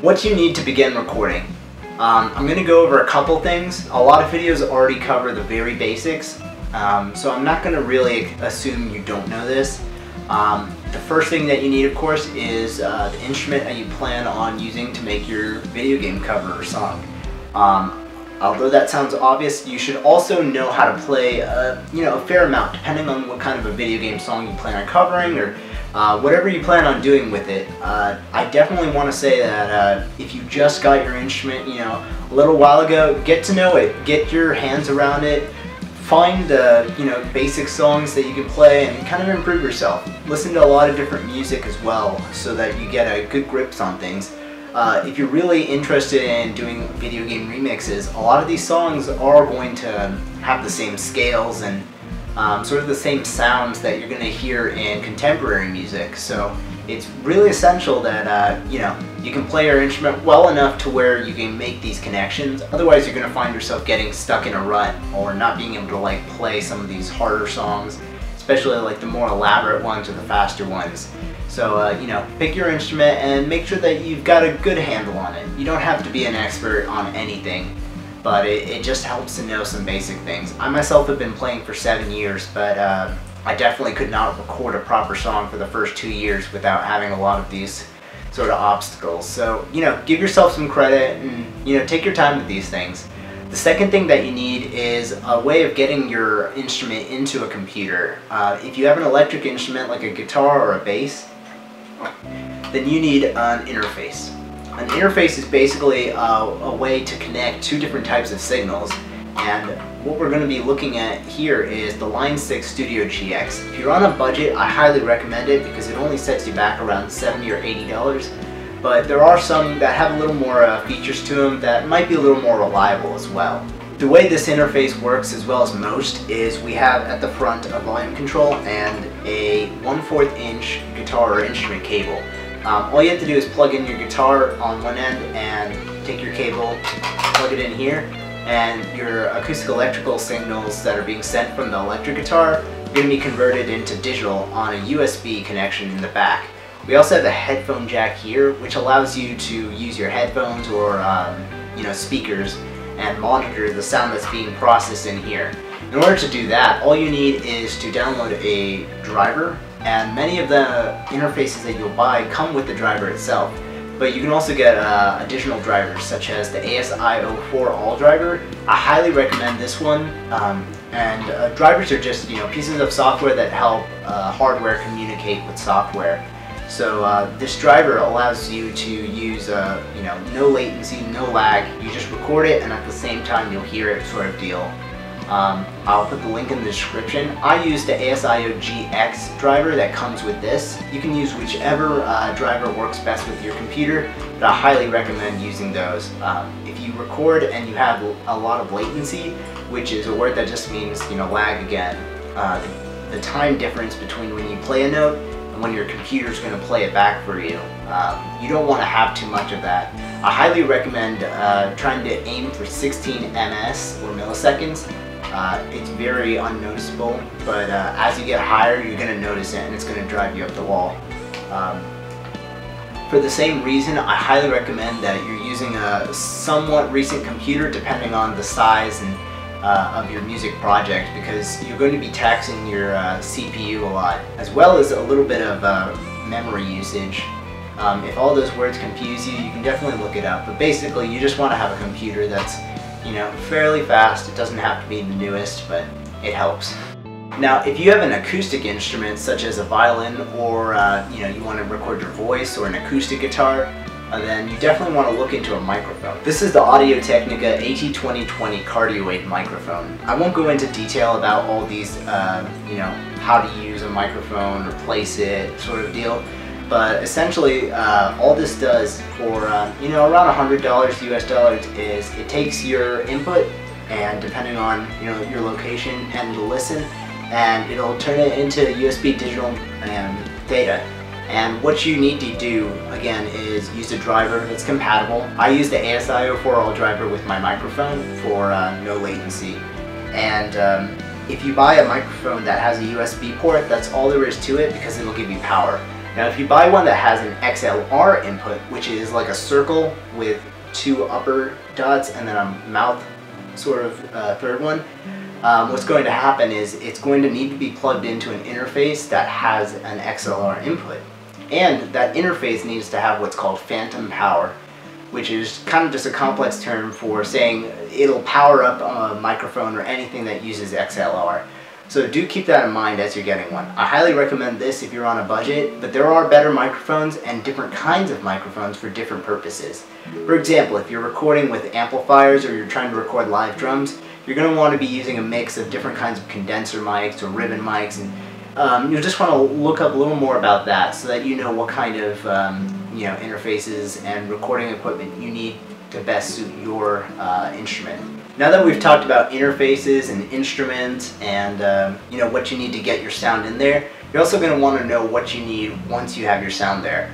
What you need to begin recording. I'm going to go over a couple things. A lot of videos already cover the very basics, so I'm not going to really assume you don't know this. The first thing that you need, of course, is the instrument that you plan on using to make your video game cover or song. Although that sounds obvious, you should also know how to play a fair amount, depending on what kind of a video game song you plan on covering or whatever you plan on doing with it. I definitely want to say that if you just got your instrument, a little while ago, get to know it, get your hands around it, find basic songs that you can play and kind of improve yourself. Listen to a lot of different music as well, so that you get a good grips on things. If you're really interested in doing video game remixes, a lot of these songs are going to have the same scales and sort of the same sounds that you're going to hear in contemporary music. So it's really essential that you can play your instrument well enough to where you can make these connections. Otherwise, you're going to find yourself getting stuck in a rut or not being able to play some of these harder songs, especially the more elaborate ones or the faster ones. So pick your instrument and make sure that you've got a good handle on it. You don't have to be an expert on anything, but it just helps to know some basic things. I myself have been playing for 7 years, but I definitely could not record a proper song for the first 2 years without having a lot of these sort of obstacles. So give yourself some credit and take your time with these things. The second thing that you need is a way of getting your instrument into a computer. If you have an electric instrument like a guitar or a bass, then you need an interface. An interface is basically a way to connect two different types of signals, and what we're going to be looking at here is the Line 6 Studio GX. If you're on a budget, I highly recommend it because it only sets you back around $70 or $80, but there are some that have a little more features to them that might be a little more reliable as well. The way this interface works, as well as most, is we have at the front a volume control and a 1/4 inch guitar or instrument cable. All you have to do is plug in your guitar on one end and take your cable, plug it in here, and your acoustic electrical signals that are being sent from the electric guitar are going to be converted into digital on a USB connection in the back. We also have a headphone jack here, which allows you to use your headphones or speakers and monitor the sound that's being processed in here. In order to do that, all you need is to download a driver, and many of the interfaces that you'll buy come with the driver itself. But you can also get additional drivers, such as the ASI04 All driver. I highly recommend this one. Drivers are just pieces of software that help hardware communicate with software. So this driver allows you to use no latency, no lag. You just record it, and at the same time you'll hear it, sort of deal. I'll put the link in the description. I use the ASIO-GX driver that comes with this. You can use whichever driver works best with your computer, but I highly recommend using those. If you record and you have a lot of latency, which is a word that just means lag again, the time difference between when you play a note and when your computer's going to play it back for you, you don't want to have too much of that. I highly recommend trying to aim for 16 ms or milliseconds. It's very unnoticeable, but as you get higher, you're going to notice it, and it's going to drive you up the wall. For the same reason, I highly recommend that you're using a somewhat recent computer, depending on the size and of your music project, because you're going to be taxing your CPU a lot, as well as a little bit of memory usage. If all those words confuse you, you can definitely look it up, but basically you just want to have a computer that's fairly fast. It doesn't have to be the newest, but it helps. Now, if you have an acoustic instrument such as a violin, or you want to record your voice, or an acoustic guitar, then you definitely want to look into a microphone. This is the Audio-Technica AT2020 Cardioid microphone. I won't go into detail about all these, how to use a microphone or place it, sort of deal. But essentially, all this does for around $100 US dollars is it takes your input, and depending on your location and the listen, and it'll turn it into USB digital data. And what you need to do again is use a driver that's compatible. I use the ASIO4 All driver with my microphone for no latency. And if you buy a microphone that has a USB port, that's all there is to it, because it'll give you power. Now if you buy one that has an XLR input, which is like a circle with 2 upper dots and then a mouth sort of third one, what's going to happen is it's going to need to be plugged into an interface that has an XLR input. And that interface needs to have what's called phantom power, which is kind of just a complex term for saying it'll power up a microphone or anything that uses XLR. So do keep that in mind as you're getting one. I highly recommend this if you're on a budget, but there are better microphones and different kinds of microphones for different purposes. For example, if you're recording with amplifiers or you're trying to record live drums, you're going to want to be using a mix of different kinds of condenser mics or ribbon mics, and you'll just want to look up a little more about that so that you know what kind of interfaces and recording equipment you need to best suit your instrument. Now that we've talked about interfaces and instruments and what you need to get your sound in there, you're also going to want to know what you need once you have your sound there.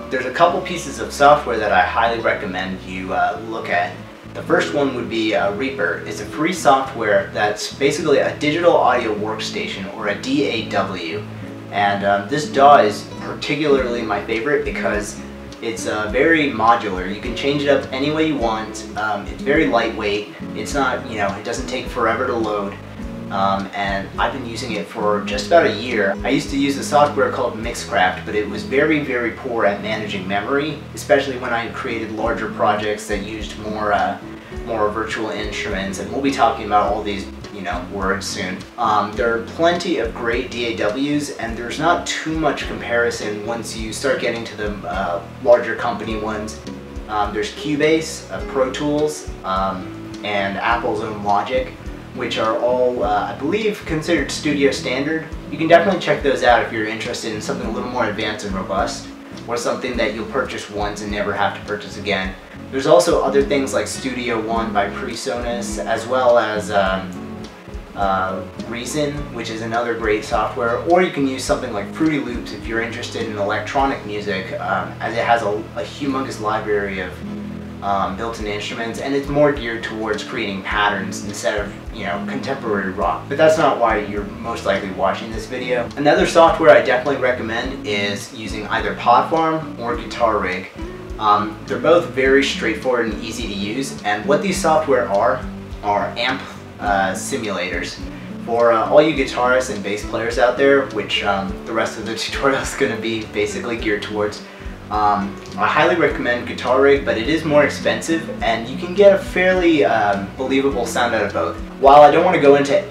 There's a couple pieces of software that I highly recommend you look at. The first one would be Reaper. It's a free software that's basically a digital audio workstation, or a DAW. And this DAW is particularly my favorite because it's very modular. You can change it up any way you want. It's very lightweight. It's not, it doesn't take forever to load. And I've been using it for just about a year. I used to use a software called Mixcraft, but it was very, very poor at managing memory, especially when I created larger projects that used more virtual instruments, and we'll be talking about all these words soon. There are plenty of great DAWs, and there's not too much comparison once you start getting to the larger company ones. There's Cubase, Pro Tools, and Apple's own Logic, which are all, I believe, considered studio standard. You can definitely check those out if you're interested in something a little more advanced and robust, or something that you'll purchase once and never have to purchase again. There's also other things like Studio One by PreSonus, as well as Reason, which is another great software, or you can use something like Fruity Loops if you're interested in electronic music, as it has a humongous library of built-in instruments, and it's more geared towards creating patterns instead of contemporary rock. But that's not why you're most likely watching this video. Another software I definitely recommend is using either PodFarm or Guitar Rig. They're both very straightforward and easy to use, and what these software are amp simulators. For all you guitarists and bass players out there, which the rest of the tutorial is going to be basically geared towards, I highly recommend Guitar Rig, but it is more expensive, and you can get a fairly believable sound out of both. While I don't want to go into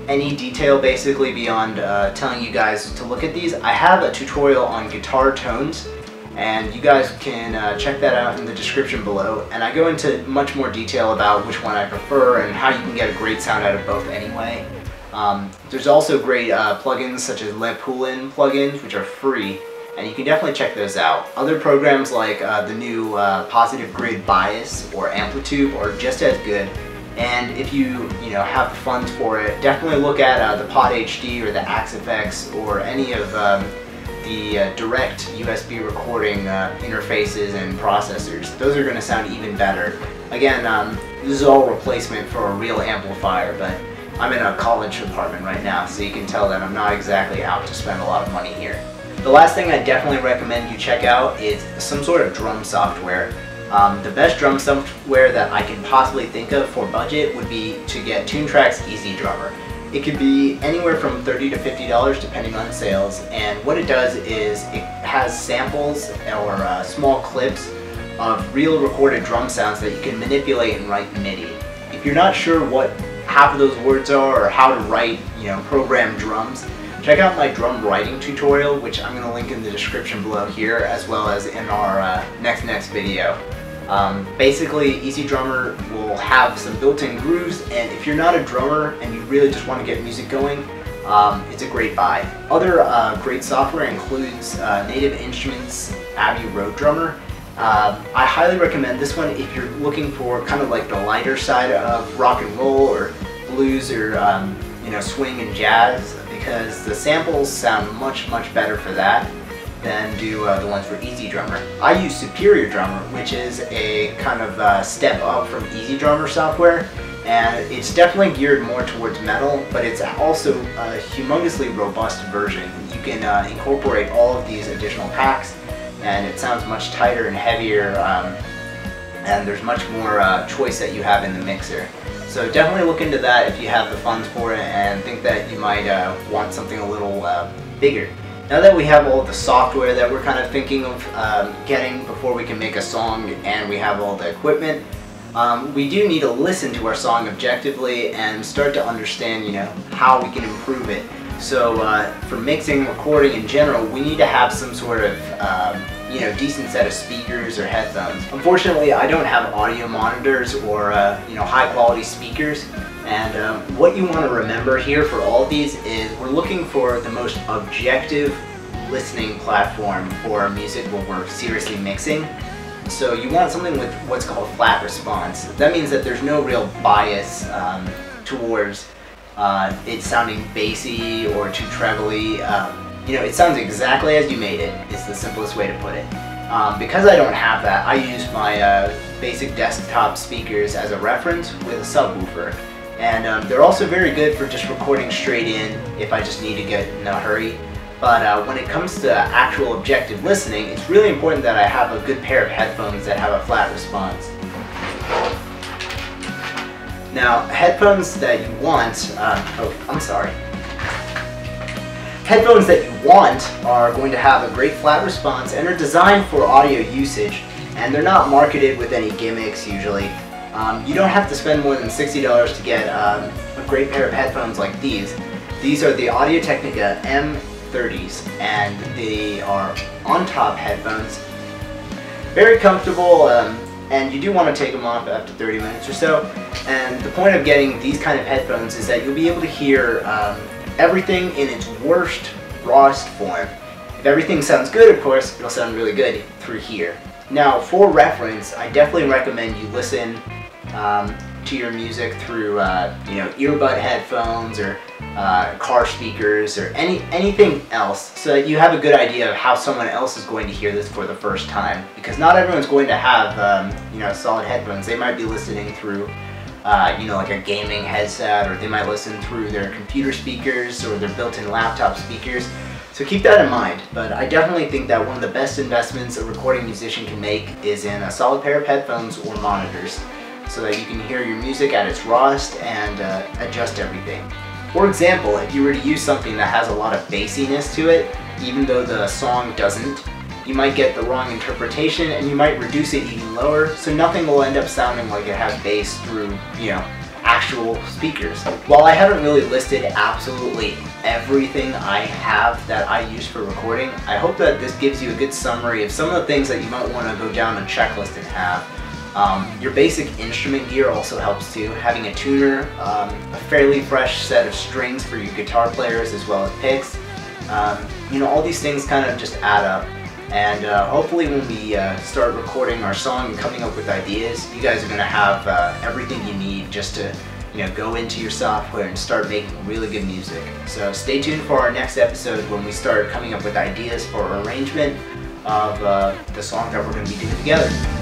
any detail basically beyond telling you guys to look at these, I have a tutorial on guitar tones, and you guys can check that out in the description below, and I go into much more detail about which one I prefer and how you can get a great sound out of both anyway. There's also great plugins such as Lepulin plugins, which are free, and you can definitely check those out. Other programs like the new Positive Grid Bias or Amplitude are just as good, and if you have the funds for it, definitely look at the Pod HD or the AxeFX or any of the direct USB recording interfaces and processors. Those are going to sound even better. Again, this is all replacement for a real amplifier, but I'm in a college apartment right now, so you can tell that I'm not exactly out to spend a lot of money here. The last thing I definitely recommend you check out is some sort of drum software. The best drum software that I can possibly think of for budget would be to get TuneTrack's Easy Drummer. It could be anywhere from $30 to $50 depending on sales, and what it does is it has samples or small clips of real recorded drum sounds that you can manipulate and write MIDI. If you're not sure what half of those words are or how to write, program drums, check out my drum writing tutorial, which I'm going to link in the description below here, as well as in our next video. Basically, Easy Drummer will have some built-in grooves, and if you're not a drummer and you really just want to get music going, it's a great buy. Other great software includes Native Instruments Abbey Road Drummer. I highly recommend this one if you're looking for kind of like the lighter side of rock and roll or blues or swing and jazz, because the samples sound much better for that than do the ones for Easy Drummer. I use Superior Drummer, which is a kind of step up from Easy Drummer software, and it's definitely geared more towards metal, but it's also a humongously robust version. You you can incorporate all of these additional packs, and it sounds much tighter and heavier, and there's much more choice that you have in the mixer. So definitely look into that if you have the funds for it and think that you might want something a little bigger. Now that we have all the software that we're kind of thinking of getting before we can make a song, and we have all the equipment, we do need to listen to our song objectively and start to understand, you know, how we can improve it. So for mixing, recording in general, we need to have some sort of you know, decent set of speakers or headphones. Unfortunately, I don't have audio monitors or you know, high quality speakers. And what you want to remember here for all of these is we're looking for the most objective listening platform for music when we're seriously mixing. So you want something with what's called flat response. That means that there's no real bias towards it sounding bassy or too trebly. You know, it sounds exactly as you made it, is the simplest way to put it. Because I don't have that, I use my basic desktop speakers as a reference with a subwoofer. And they're also very good for just recording straight in if I just need to get in a hurry. But when it comes to actual objective listening, it's really important that I have a good pair of headphones that have a flat response. Now, headphones that you want, Headphones that you want are going to have a great flat response and are designed for audio usage, and they're not marketed with any gimmicks usually. You don't have to spend more than $60 to get a great pair of headphones like these. These are the Audio-Technica M30s, and they are on-top headphones. Very comfortable, and you do want to take them off after 30 minutes or so. And the point of getting these kind of headphones is that you'll be able to hear everything in its worst, rawest form. If everything sounds good, of course, it'll sound really good through here. Now, for reference, I definitely recommend you listen to your music through you know, earbud headphones or car speakers or anything else, so that you have a good idea of how someone else is going to hear this for the first time. Because not everyone's going to have you know, solid headphones. They might be listening through you know, like a gaming headset, or they might listen through their computer speakers or their built-in laptop speakers. So keep that in mind. But I definitely think that one of the best investments a recording musician can make is in a solid pair of headphones or monitors, so that you can hear your music at its rawest and adjust everything. For example, if you were to use something that has a lot of bassiness to it, even though the song doesn't, you might get the wrong interpretation and you might reduce it even lower, so nothing will end up sounding like it has bass through, you know, actual speakers. While I haven't really listed absolutely everything I have that I use for recording, I hope that this gives you a good summary of some of the things that you might want to go down a checklist and have. Your basic instrument gear also helps too. Having a tuner, a fairly fresh set of strings for your guitar players as well as picks. You know, all these things kind of just add up. And hopefully when we start recording our song and coming up with ideas, you guys are going to have everything you need just to, you know, go into your software and start making really good music. So stay tuned for our next episode when we start coming up with ideas for arrangement of the song that we're going to be doing together.